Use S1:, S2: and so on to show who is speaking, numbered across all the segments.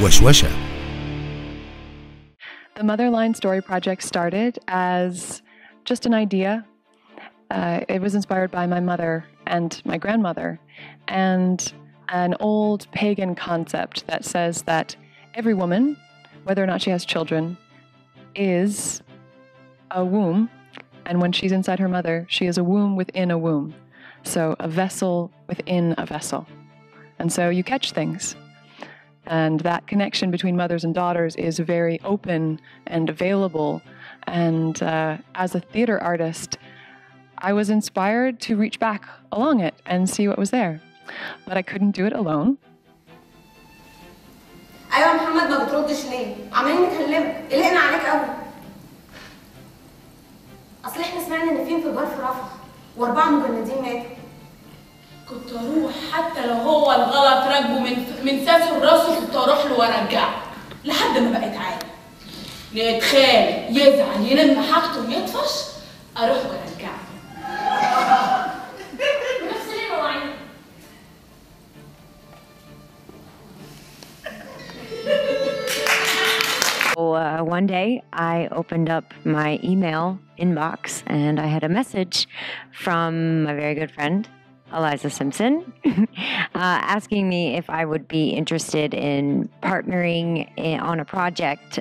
S1: وشوشة.
S2: The Motherline Story Project started as just an idea. It was inspired by my mother and my grandmother, and an old pagan concept that says that every woman, whether or not she has children, is a womb, and when she's inside her mother, she is a womb within a womb. So a vessel within a vessel. And so you catch things. And that connection between mothers and daughters is very open and available. And as a theater artist, I was inspired to reach back along it and see what was there. But I couldn't do it alone.
S3: ايوه محمد، ما بتردش ليه؟ عمالين نكلمك، قلقنا عليك قوي. اصل احنا سمعنا ان في انفجار في رفح و4 مجندين ماتوا.
S4: كنت اروح حتى لو هو الغلط راكبه من ساسه لراسه، كنت اروح له وارجعه لحد ما بقيت عادي. نتخانق، يزعل، يلم حاجته ويطفش، اروح وارجعه.
S3: نفس ليه مواعيد.
S5: One day I opened up my email inbox and I had a message from my very good friend, Eliza Simpson, asking me if I would be interested in partnering on a project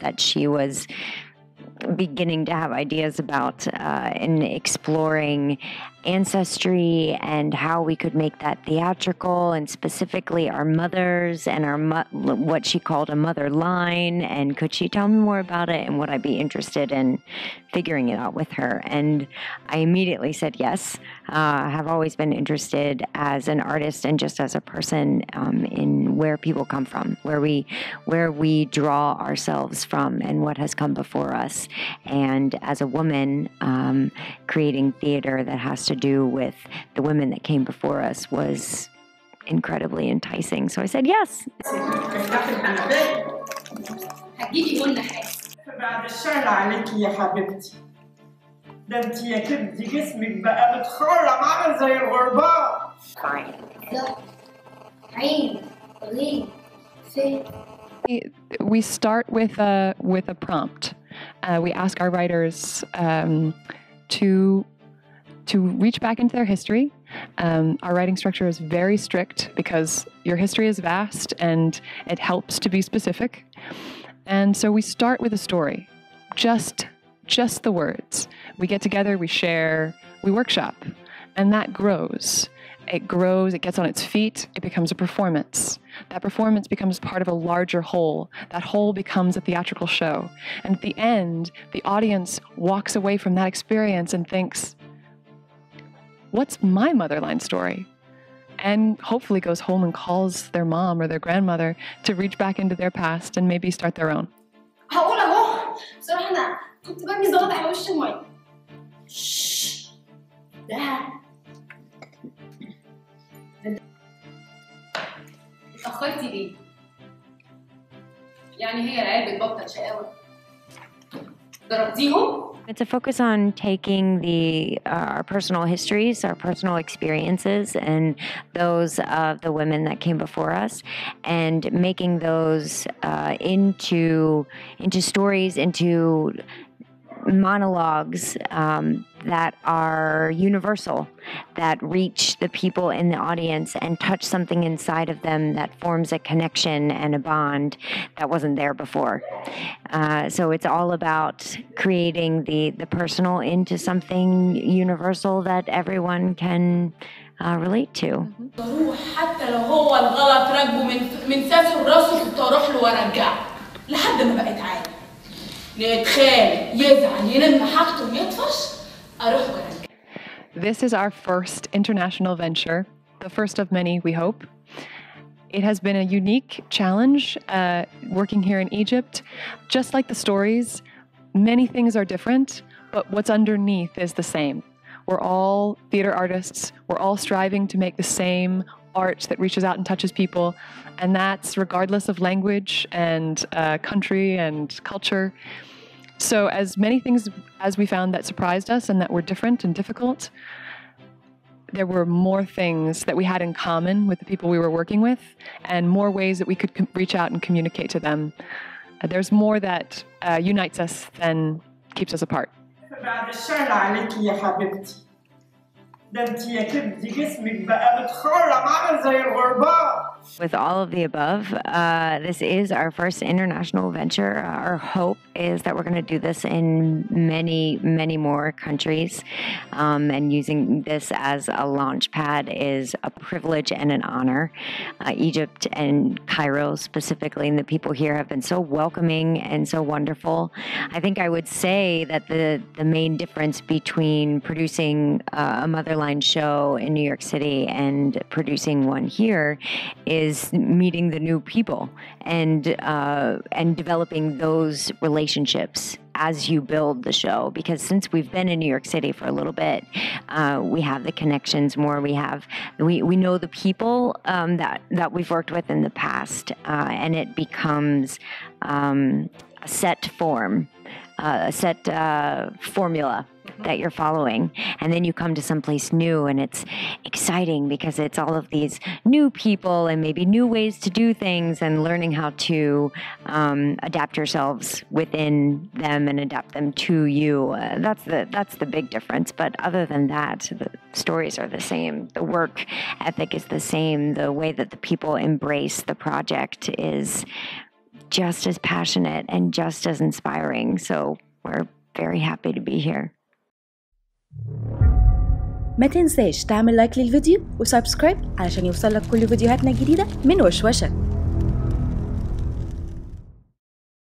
S5: that she was beginning to have ideas about in exploring ancestry and how we could make that theatrical, and specifically our mothers and our what she called a mother line, and could she tell me more about it, and would I be interested in figuring it out with her? And I immediately said yes. I have always been interested as an artist and just as a person in where people come from, where we draw ourselves from and what has come before us. And as a woman, creating theater that has to do with the women that came before us was incredibly enticing. So I said yes.
S6: بعد الشر عليكي يا حبيبتي. ده انت يا كبدي جسمك بقى متخرم عامل زي الغربان.
S2: We start with a prompt. We ask our writers to reach back into their history. Our writing structure is very strict because your history is vast and it helps to be specific. And so we start with a story, just the words. We get together, we share, we workshop, and that grows. It grows, it gets on its feet, it becomes a performance. That performance becomes part of a larger whole. That whole becomes a theatrical show. And at the end, the audience walks away from that experience and thinks, what's my motherline story? And hopefully goes home and calls their mom or their grandmother to reach back into their past and maybe start their own.
S3: هقول اهو، بصراحة أنا كنت برمي زلط على وش المية. شش. ده
S4: اتأخرتي ليه؟ يعني هي العيال بتبطل شقاوة؟ ضربتيهم؟
S5: It's a focus on taking our personal histories, our personal experiences, and those of the women that came before us, and making those into stories, into monologues that are universal, that reach the people in the audience and touch something inside of them that forms a connection and a bond that wasn't there before. So it's all about creating the personal into something universal that everyone can relate to.
S4: حتى لو هو الغلط راكبه من ساسه لراسه، كنت اروح له وارجعه لحد ما بقيت عادي. نتخانق، يزعل، يلم حاجته ويطفش، اروح وارجعه.
S2: This is our first international venture, the first of many, we hope. It has been a unique challenge working here in Egypt. Just like the stories, many things are different, but what's underneath is the same. We're all theater artists. We're all striving to make the same art that reaches out and touches people, and that's regardless of language and country and culture. So as many things as we found that surprised us and that were different and difficult, there were more things that we had in common with the people we were working with, and more ways that we could reach out and communicate to them. There's more that unites us than keeps us apart.
S6: بعد الشر عليكي يا حبيبتي. ده انت يا كبدي جسمك بقى متخرم عامل زي الغربان.
S5: With all of the above, this is our first international venture. Our hope is that we're going to do this in many, many more countries. And using this as a launch pad is a privilege and an honor. Egypt and Cairo specifically, and the people here have been so welcoming and so wonderful. I think I would say that the main difference between producing a Motherline show in New York City and producing one here is meeting the new people and developing those relationships as you build the show. Because since we've been in New York City for a little bit, we have the connections more. We know the people that we've worked with in the past, and it becomes a set form, a set formula that you're following, and then you come to someplace new, and it's exciting because it's all of these new people and maybe new ways to do things, and learning how to adapt yourselves within them and adapt them to you. That's the big difference. But other than that, the stories are the same. The work ethic is the same. The way that the people embrace the project is just as passionate and just as inspiring. So we're very happy to be here.
S1: ما تنساش تعمل لايك للفيديو وسبسكرايب علشان يوصلك كل فيديوهاتنا الجديدة من وشوشة.